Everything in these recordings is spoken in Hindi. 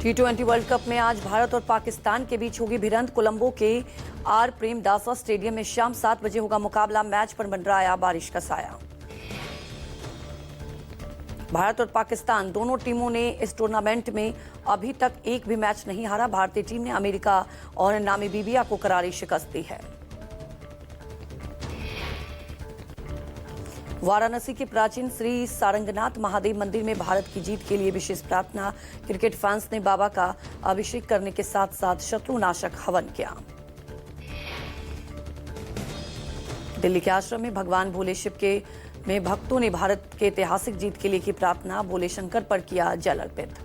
T20 वर्ल्ड कप में आज भारत और पाकिस्तान के बीच होगी भिड़ंत। कोलंबो के आर प्रेमदासा स्टेडियम में शाम 7 बजे होगा मुकाबला। मैच पर मंडराया बारिश का साया। भारत और पाकिस्तान दोनों टीमों ने इस टूर्नामेंट में अभी तक एक भी मैच नहीं हारा। भारतीय टीम ने अमेरिका और नामीबिया को करारी शिकस्त दी है। वाराणसी के प्राचीन श्री सारंगनाथ महादेव मंदिर में भारत की जीत के लिए विशेष प्रार्थना। क्रिकेट फैंस ने बाबा का अभिषेक करने के साथ साथ शत्रुनाशक हवन किया। दिल्ली के आश्रम में भगवान भोले शिव के में भक्तों ने भारत के ऐतिहासिक जीत के लिए की प्रार्थना। भोले शंकर पर किया जल अर्पित।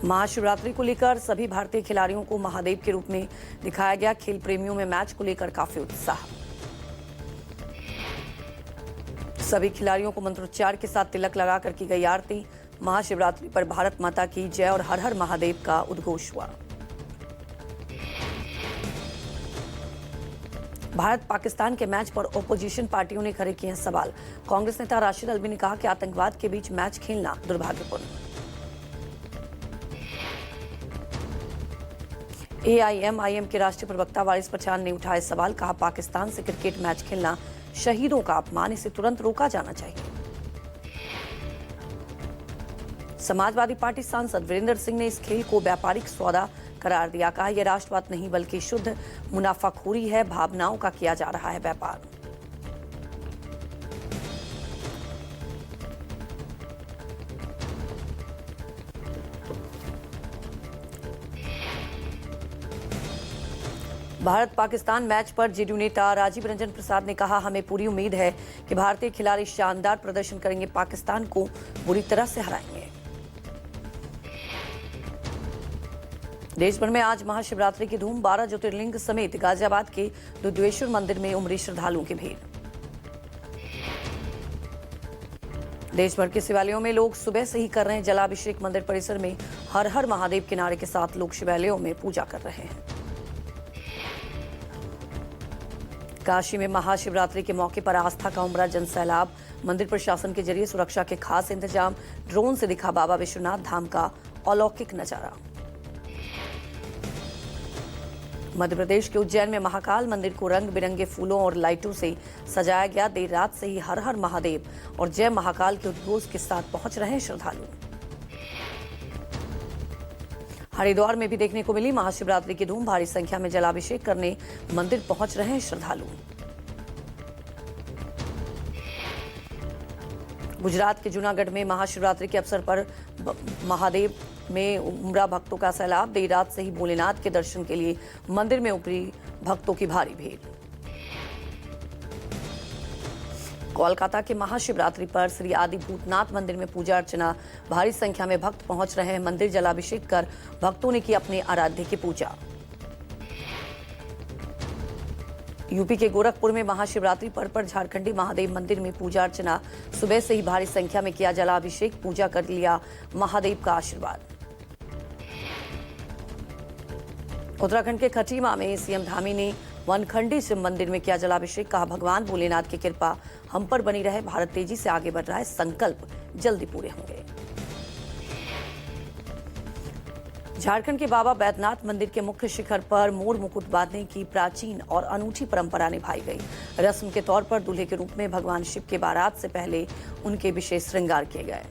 महाशिवरात्रि को लेकर सभी भारतीय खिलाड़ियों को महादेव के रूप में दिखाया गया। खेल प्रेमियों में मैच को लेकर काफी उत्साह। सभी खिलाड़ियों को मंत्रोच्चार के साथ तिलक लगाकर की गई आरती। महाशिवरात्रि पर भारत माता की जय और हर हर महादेव का उद्घोष हुआ। भारत पाकिस्तान के मैच पर ओपोजिशन पार्टियों ने खड़े किए हैं सवाल। कांग्रेस नेता राशिद अल्वी ने कहा कि आतंकवाद के बीच मैच खेलना दुर्भाग्यपूर्ण। AIMIM के राष्ट्रीय प्रवक्ता वारिस पठान ने उठाए सवाल। कहा पाकिस्तान से क्रिकेट मैच खेलना शहीदों का अपमान, इसे तुरंत रोका जाना चाहिए। समाजवादी पार्टी सांसद वीरेंद्र सिंह ने इस खेल को व्यापारिक सौदा करार दिया। कहा यह राष्ट्रवाद नहीं बल्कि शुद्ध मुनाफाखोरी है। भावनाओं का किया जा रहा है व्यापार। भारत पाकिस्तान मैच पर जेडीयू नेता राजीव रंजन प्रसाद ने कहा हमें पूरी उम्मीद है कि भारतीय खिलाड़ी शानदार प्रदर्शन करेंगे, पाकिस्तान को बुरी तरह से हराएंगे। देश भर में आज महाशिवरात्रि की धूम। 12 ज्योतिर्लिंग समेत गाजियाबाद के दुधेश्वर मंदिर में उमड़ी श्रद्धालुओं की भीड़। देश भर के शिवालयों में लोग सुबह से ही कर रहे हैं जलाभिषेक। मंदिर परिसर में हर हर महादेव के नारे के साथ लोग शिवालयों में पूजा कर रहे हैं। काशी में महाशिवरात्रि के मौके पर आस्था का उमड़ा जनसैलाब। मंदिर प्रशासन के जरिए सुरक्षा के खास इंतजाम। ड्रोन से दिखा बाबा विश्वनाथ धाम का अलौकिक नजारा। मध्य प्रदेश के उज्जैन में महाकाल मंदिर को रंग बिरंगे फूलों और लाइटों से सजाया गया। देर रात से ही हर हर महादेव और जय महाकाल के उद्घोष के साथ पहुंच रहे हैं श्रद्धालु। हरिद्वार में भी देखने को मिली महाशिवरात्रि की धूम। भारी संख्या में जलाभिषेक करने मंदिर पहुंच रहे हैं श्रद्धालु। गुजरात के जूनागढ़ में महाशिवरात्रि के अवसर पर महादेव में उमड़ा भक्तों का सैलाब। देर रात से ही भोलेनाथ के दर्शन के लिए मंदिर में उमड़ी भक्तों की भारी भीड़। कोलकाता के महाशिवरात्रि पर श्री आदि भूतनाथ मंदिर में पूजा अर्चना। भारी संख्या में भक्त पहुंच रहे हैं मंदिर। जलाभिषेक कर भक्तों ने की अपने आराध्य की पूजा। यूपी के गोरखपुर में महाशिवरात्रि पर्व पर झारखंडी महादेव मंदिर में पूजा अर्चना। सुबह से ही भारी संख्या में किया जलाभिषेक। पूजा कर लिया महादेव का आशीर्वाद। उत्तराखंड के खटीमा में सीएम धामी ने वनखंडी शिव मंदिर में किया जलाभिषेक। कहा भगवान भोलेनाथ की कृपा हम पर बनी रहे। भारत तेजी से आगे बढ़ रहा है, संकल्प जल्दी पूरे होंगे। झारखंड के बाबा बैद्यनाथ मंदिर के मुख्य शिखर पर मोर मुकुट बांधने की प्राचीन और अनूठी परंपरा निभाई गई। रस्म के तौर पर दूल्हे के रूप में भगवान शिव के बारात से पहले उनके विशेष श्रृंगार किए गए।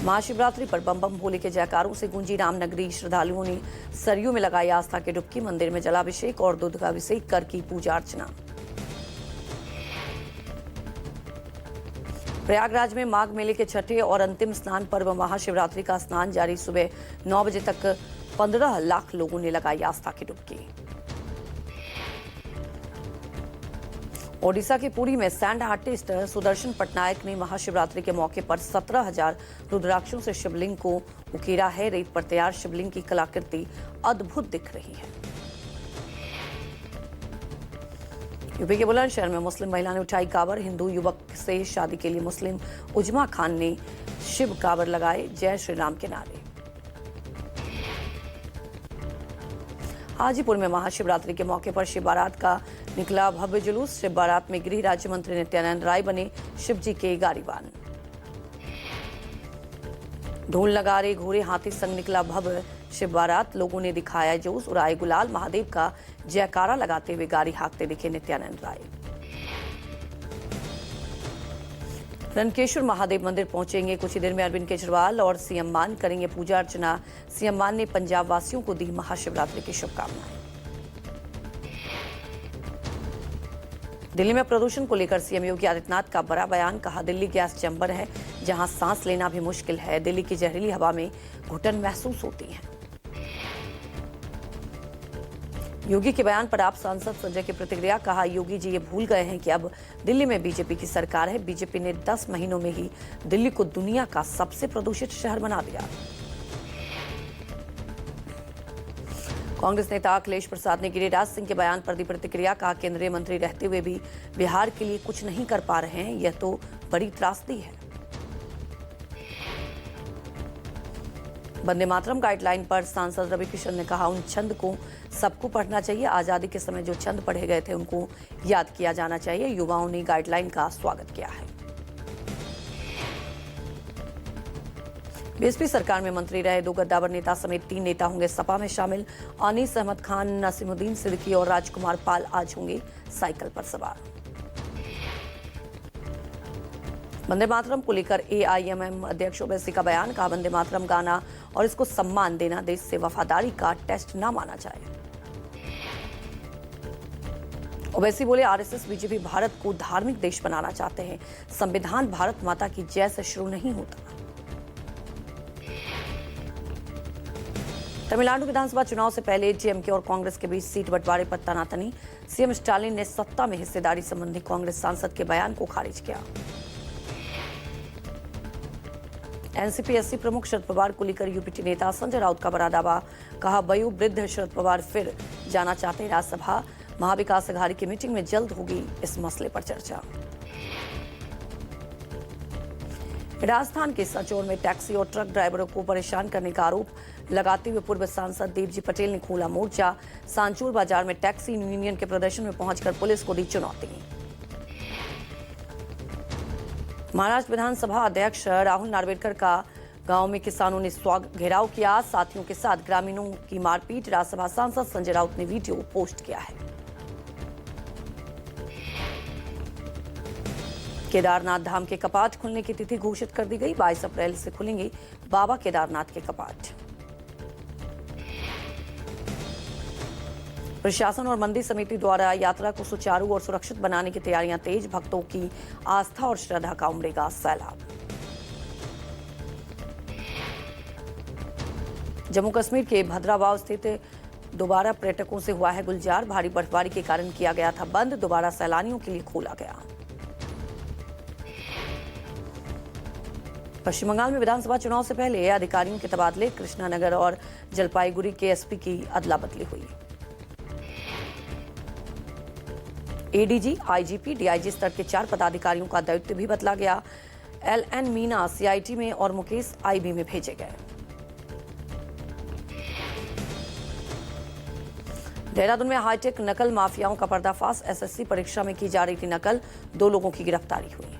महाशिवरात्रि पर बम बम भोले के जयकारों से गूंजी रामनगरी। श्रद्धालुओं ने सरयू में लगाई आस्था की डुबकी। मंदिर में जलाभिषेक और दूध का अभिषेक कर की पूजा अर्चना। प्रयागराज में माघ मेले के छठे और अंतिम स्नान पर्व महाशिवरात्रि का स्नान जारी। सुबह 9 बजे तक 15 लाख लोगों ने लगाई आस्था की डुबकी। ओडिशा के पुरी में सैंड आर्टिस्ट सुदर्शन पटनायक ने महाशिवरात्रि के मौके पर 17,000 रुद्राक्षों से शिवलिंग को उकेरा है। रेत पर तैयार शिवलिंग की कलाकृति अद्भुत दिख रही है। यूपी के बुलंदशहर में मुस्लिम महिला ने उठाई कांवर। हिंदू युवक से शादी के लिए मुस्लिम उजमा खान ने शिव कांवर लगाए। जय श्री राम के नारे। हाजीपुर में महाशिवरात्रि के मौके पर शिव बारात का निकला भव्य जुलूस। शिव बारात में गृह राज्य मंत्री नित्यानंद राय बने शिव जी के गाड़ीवान। ढोल नगाड़े घोड़े हाथी संग निकला भव्य शिव बारात। लोगों ने दिखाया जोश, उड़ाए गुलाल। महादेव का जयकारा लगाते हुए गाड़ी हाँकते दिखे नित्यानंद राय। रनकेश्वर महादेव मंदिर पहुंचेंगे कुछ ही देर में अरविंद केजरीवाल और सीएम मान करेंगे पूजा अर्चना। सीएम मान ने पंजाब वासियों को दी महाशिवरात्रि की शुभकामनाएं। दिल्ली में प्रदूषण को लेकर सीएम योगी आदित्यनाथ का बड़ा बयान। कहा, दिल्ली गैस चैम्बर है जहां सांस लेना भी मुश्किल है। दिल्ली की जहरीली हवा में घुटन महसूस होती है। योगी के बयान पर आप सांसद संजय की प्रतिक्रिया। कहा, योगी जी ये भूल गए हैं कि अब दिल्ली में बीजेपी की सरकार है। बीजेपी ने 10 महीनों में ही दिल्ली को दुनिया का सबसे प्रदूषित शहर बना दिया। कांग्रेस नेता अखिलेश प्रसाद ने गिरिराज सिंह के बयान पर दी प्रतिक्रिया। कहा, केंद्रीय मंत्री रहते हुए भी बिहार के लिए कुछ नहीं कर पा रहे हैं, यह तो बड़ी त्रासदी है। वंदे मातरम गाइडलाइन पर सांसद रवि किशन ने कहा, उन छंद को सबको पढ़ना चाहिए। आजादी के समय जो छंद पढ़े गए थे उनको याद किया जाना चाहिए। युवाओं ने गाइडलाइन का स्वागत किया है। बीएसपी सरकार में मंत्री रहे 2 गद्दावर नेता समेत 3 नेता होंगे सपा में शामिल। अनीस अहमद खान, नसीमुद्दीन सिद्दीकी और राजकुमार पाल आज होंगे साइकिल पर सवार। वंदे मातरम को लेकर एआईएमएम अध्यक्ष ओवैसी का बयान। कहा, वंदे मातरम गाना और इसको सम्मान देना देश से वफादारी का टेस्ट न माना जाए। ओवैसी बोले, आरएसएस बीजेपी भारत को धार्मिक देश बनाना चाहते हैं। संविधान भारत माता की जय से शुरू नहीं होता। तमिलनाडु विधानसभा चुनाव से पहले डीएमके और कांग्रेस के बीच सीट बंटवारे पर तनातनी। सीएम स्टालिन ने सत्ता में हिस्सेदारी संबंधी कांग्रेस सांसद के बयान को खारिज किया। एनसीपी-एससी प्रमुख शरद पवार को लेकर यूपीटी नेता संजय राउत का बड़ा दावा। कहा, वयोवृद्ध शरद पवार फिर जाना चाहते हैं राज्यसभा। महाविकास अघाड़ी की मीटिंग में जल्द होगी इस मसले पर चर्चा। राजस्थान के सांचौर में टैक्सी और ट्रक ड्राइवरों को परेशान करने का आरोप लगाते हुए पूर्व सांसद देवजी पटेल ने खोला मोर्चा। सांचौर बाजार में टैक्सी यूनियन के प्रदर्शन में पहुंचकर पुलिस को दी चुनौती। महाराष्ट्र विधानसभा अध्यक्ष राहुल नार्वेकर का गांव में किसानों ने घेराव किया। साथियों के साथ ग्रामीणों की मारपीट। राज्यसभा सांसद संजय राउत ने वीडियो पोस्ट किया है। केदारनाथ धाम के कपाट खुलने की तिथि घोषित कर दी गई। 22 अप्रैल से खुलेंगे बाबा केदारनाथ के कपाट। प्रशासन और मंदिर समिति द्वारा यात्रा को सुचारू और सुरक्षित बनाने की तैयारियां तेज। भक्तों की आस्था और श्रद्धा का उमड़ेगा सैलाब। जम्मू कश्मीर के भद्रावाव स्थित दोबारा पर्यटकों से हुआ है गुलजार। भारी बर्फबारी के कारण किया गया था बंद, दोबारा सैलानियों के लिए खोला गया। पश्चिम बंगाल में विधानसभा चुनाव से पहले अधिकारियों के तबादले। कृष्णानगर और जलपाईगुड़ी के एसपी की अदला बदली हुई। एडीजी, आईजीपी, डीआईजी स्तर के 4 पदाधिकारियों का दायित्व भी बदला गया। एलएन मीना सीआईटी में और मुकेश आईबी में भेजे गए। देहरादून में हाईटेक नकल माफियाओं का पर्दाफाश। एसएससी परीक्षा में की जा रही थी नकल, 2 लोगों की गिरफ्तारी हुई।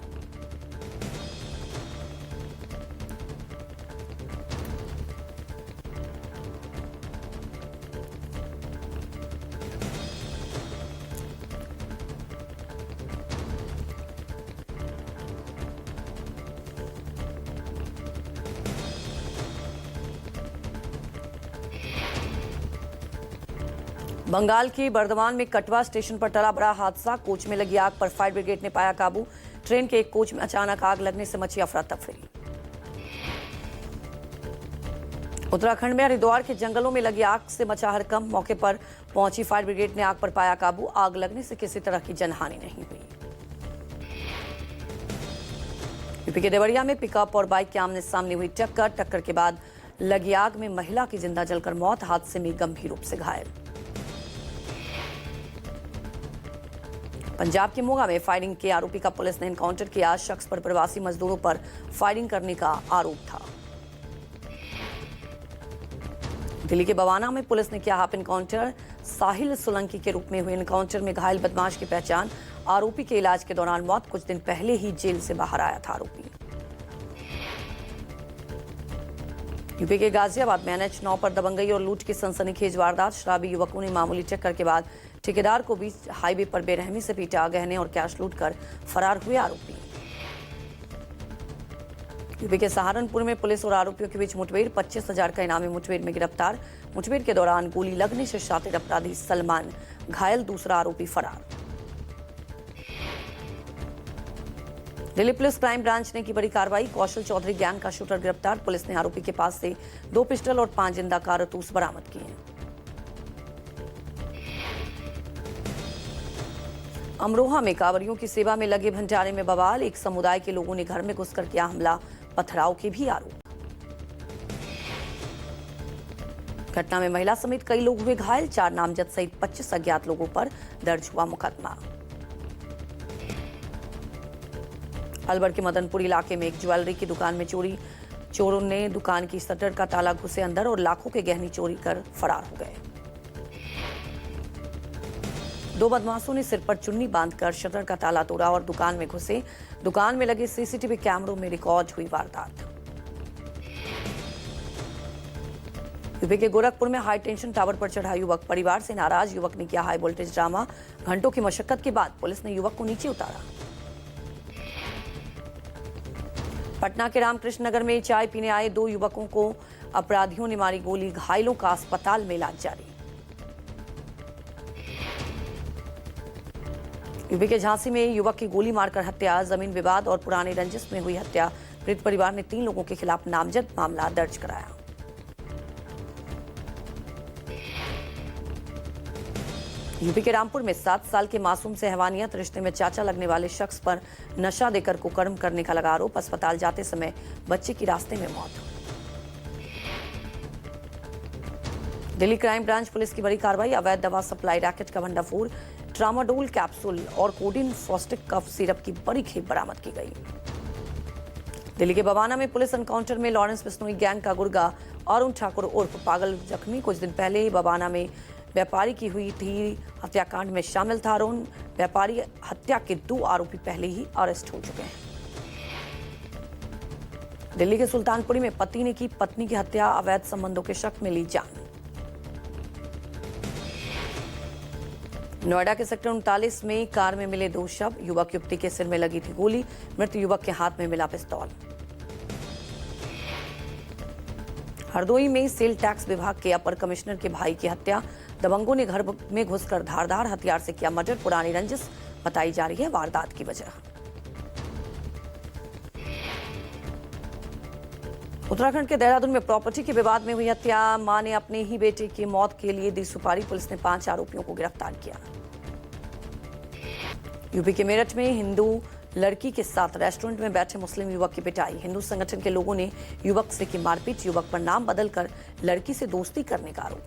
बंगाल की बर्दवान में कटवा स्टेशन पर टला बड़ा हादसा। कोच में लगी आग पर फायर ब्रिगेड ने पाया काबू। ट्रेन के एक कोच में अचानक आग लगने से मची अफरा तफरी। उत्तराखंड में हरिद्वार के जंगलों में लगी आग से मचा हड़कंप। मौके पर पहुंची फायर ब्रिगेड ने आग पर पाया काबू। आग लगने से किसी तरह की जनहानि नहीं हुई। यूपी के देवरिया में पिकअप और बाइक के आमने सामने हुई टक्कर के बाद लगी आग में महिला की जिंदा जलकर मौत। हादसे में गंभीर रूप से घायल। पंजाब के मोगा में फायरिंग के आरोपी का पुलिस ने एनकाउंटर किया। शख्स पर प्रवासी मजदूरों पर फायरिंग करने का आरोप था। दिल्ली के बवाना में पुलिस ने किया हाफ इनकाउंटर। साहिल सोलंकी के रूप में हुए इनकाउंटर में घायल बदमाश की पहचान। आरोपी के इलाज के दौरान मौत। कुछ दिन पहले ही जेल से बाहर आया था आरोपी। यूपी के गाजियाबाद में NH9 पर दबंगई और लूट की सनसनीखेज वारदात। शराबी युवकों ने मामूली टक्कर के बाद ठेकेदार को बीच हाईवे पर बेरहमी से पीटा। गहने और कैश लूट कर फरार हुए आरोपी। यूपी के सहारनपुर में पुलिस और आरोपियों के बीच मुठभेड़। 25,000 का इनामी मुठभेड़ में गिरफ्तार। मुठभेड़ के दौरान गोली लगने से शातिर अपराधी सलमान घायल, दूसरा आरोपी फरार। दिल्ली पुलिस क्राइम ब्रांच ने की बड़ी कार्रवाई। कौशल चौधरी गैंग का शूटर गिरफ्तार। पुलिस ने आरोपी के पास से 2 पिस्टल और 5 जिंदा कारतूस बरामद किए हैं। अमरोहा में कांवरियों की सेवा में लगे भंडारे में बवाल। एक समुदाय के लोगों ने घर में घुसकर किया हमला। पथराव के भी आरोप। घटना में महिला समेत कई लोग हुए घायल। 4 नामजद सहित 25 अज्ञात लोगों पर दर्ज हुआ मुकदमा। अलवर के मदनपुर इलाके में एक ज्वेलरी की दुकान में चोरी। चोरों ने दुकान की शटर का ताला घुसे अंदर और लाखों के गहने चोरी कर फरार हो गए। 2 बदमाशों ने सिर पर चुन्नी बांधकर शटर का ताला तोड़ा और दुकान में घुसे। दुकान में लगे CCTV कैमरों में रिकॉर्ड हुई वारदात। यूपी के गोरखपुर में हाई टेंशन टावर पर चढ़ा युवक। परिवार से नाराज युवक ने किया हाई वोल्टेज ड्रामा। घंटों की मशक्कत के बाद पुलिस ने युवक को नीचे उतारा। पटना के रामकृष्ण नगर में चाय पीने आए 2 युवकों को अपराधियों ने मारी गोली। घायलों का अस्पताल में इलाज जारी। यूपी के झांसी में युवक की गोली मारकर हत्या। जमीन विवाद और पुराने रंजिश में हुई हत्या। पीड़ित परिवार ने 3 लोगों के खिलाफ नामजद मामला दर्ज कराया। यूपी के रामपुर में 7 साल के मासूम से हैवानियत। रिश्ते में चाचा लगने वाले शख्स पर नशा देकर कुकर्म करने का लगा आरोप। अस्पताल जाते समय बच्चे की रास्ते में मौत। दिल्ली क्राइम ब्रांच पुलिस की बड़ी कार्रवाई। अवैध दवा सप्लाई रैकेट का भंडाफोड़। ट्रामाडोल कैप्सूल और कोडिन फॉस्टिक कफ सिरप की बड़ी खेप बरामद की गई। दिल्ली के बवाना में पुलिस एनकाउंटर में लॉरेंस बिश्नोई गैंग का गुर्गा अरुण ठाकुर उर्फ पागल जख्मी। कुछ दिन पहले ही बवाना में व्यापारी की हुई थी हत्याकांड में शामिल था अरुण। व्यापारी हत्या के 2 आरोपी पहले ही अरेस्ट हो चुके हैं। दिल्ली के सुल्तानपुरी में पति ने की पत्नी की हत्या। अवैध संबंधों के शक में ली जान। नोएडा के सेक्टर 39 में कार में मिले 2 शव। युवक युवती के सिर में लगी थी गोली। मृत युवक के हाथ में मिला पिस्तौल। हरदोई में सेल टैक्स विभाग के अपर कमिश्नर के भाई की हत्या। दबंगों ने घर में घुसकर धारदार हथियार से किया मर्डर। पुरानी रंजिश बताई जा रही है वारदात की वजह। उत्तराखंड के देहरादून में प्रॉपर्टी के विवाद में हुई हत्या। मां ने अपने ही बेटे की मौत के लिए दी सुपारी। पुलिस ने 5 आरोपियों को गिरफ्तार किया। यूपी के मेरठ में हिंदू लड़की के साथ रेस्टोरेंट में बैठे मुस्लिम युवक की पिटाई। हिंदू संगठन के लोगों ने युवक से की मारपीट। युवक पर नाम बदलकर लड़की से दोस्ती करने का आरोप।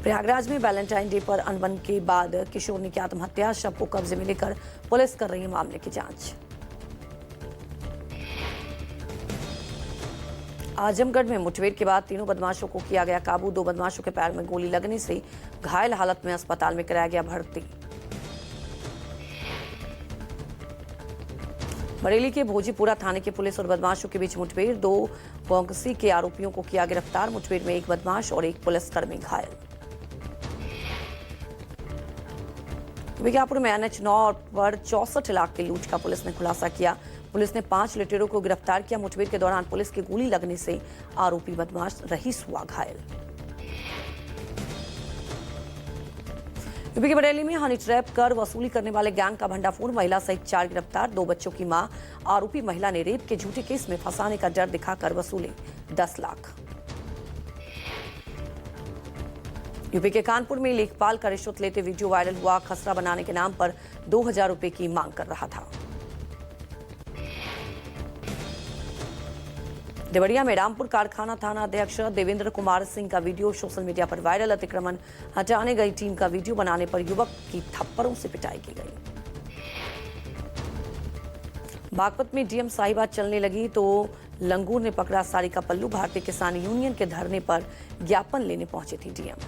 प्रयागराज में वैलेंटाइन डे पर अनबन के बाद किशोर ने की आत्महत्या। शव को कब्जे में लेकर पुलिस कर रही है मामले की जांच। आजमगढ़ में मुठभेड़ के बाद 3 बदमाशों को किया गया काबू। 2 बदमाशों के पैर में गोली लगने से घायल हालत में अस्पताल में कराया गया भर्ती। बरेली के भोजीपुरा थाने की पुलिस और बदमाशों के बीच मुठभेड़। 2 बोंगसी के आरोपियों को किया गिरफ्तार। मुठभेड़ में 1 बदमाश और 1 पुलिसकर्मी घायल। विज्ञापुर में NH9 पर 64 लाख की लूट का पुलिस ने खुलासा किया। पुलिस ने 5 लुटेरों को गिरफ्तार किया। मुठभेड़ के दौरान पुलिस की गोली लगने से आरोपी बदमाश रईस हुआ घायल। यूपी के बरेली में हनी ट्रैप कर वसूली करने वाले गैंग का भंडाफोड़। महिला सहित 4 गिरफ्तार। 2 बच्चों की मां। आरोपी महिला ने रेप के झूठे केस में फंसाने का डर दिखाकर वसूले 10 लाख। यूपी के कानपुर में लेखपाल का रिश्वत लेते वीडियो वायरल हुआ। खसरा बनाने के नाम पर 2000 रुपए की मांग कर रहा था। देवरिया में रामपुर कारखाना थाना अध्यक्ष देवेंद्र कुमार सिंह का वीडियो सोशल मीडिया पर वायरल। अतिक्रमण हटाने गई टीम का वीडियो बनाने पर युवक की थप्पड़ों से पिटाई की गई। बागपत में डीएम साहिबा चलने लगी तो लंगूर ने पकड़ा साड़ी का पल्लू। भारतीय किसान यूनियन के धरने पर ज्ञापन लेने पहुंचे थे डीएम।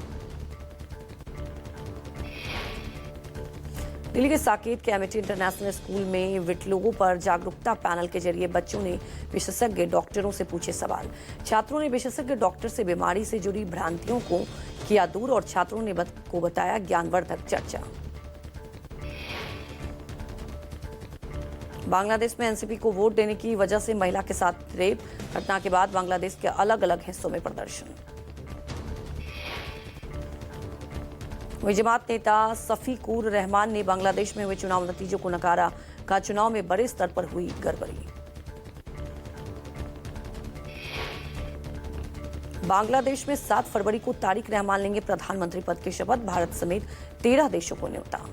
दिल्ली के साकेत के एमिटी इंटरनेशनल स्कूल में विकलांगों पर जागरूकता पैनल के जरिए बच्चों ने विशेषज्ञ डॉक्टरों से पूछे सवाल। छात्रों ने विशेषज्ञ डॉक्टर से बीमारी से जुड़ी भ्रांतियों को किया दूर और छात्रों ने को बताया ज्ञानवर्धक चर्चा। बांग्लादेश में एनसीपी को वोट देने की वजह से महिला के साथ रेप। घटना के बाद बांग्लादेश के अलग अलग हिस्सों में प्रदर्शन। वहीं जमात नेता शफीकुर रहमान ने बांग्लादेश में हुए चुनाव नतीजों को नकारा। कहा, चुनाव में बड़े स्तर पर हुई गड़बड़ी। बांग्लादेश में 7 फरवरी को तारिक रहमान लेंगे प्रधानमंत्री पद की शपथ। भारत समेत 13 देशों को न्योता।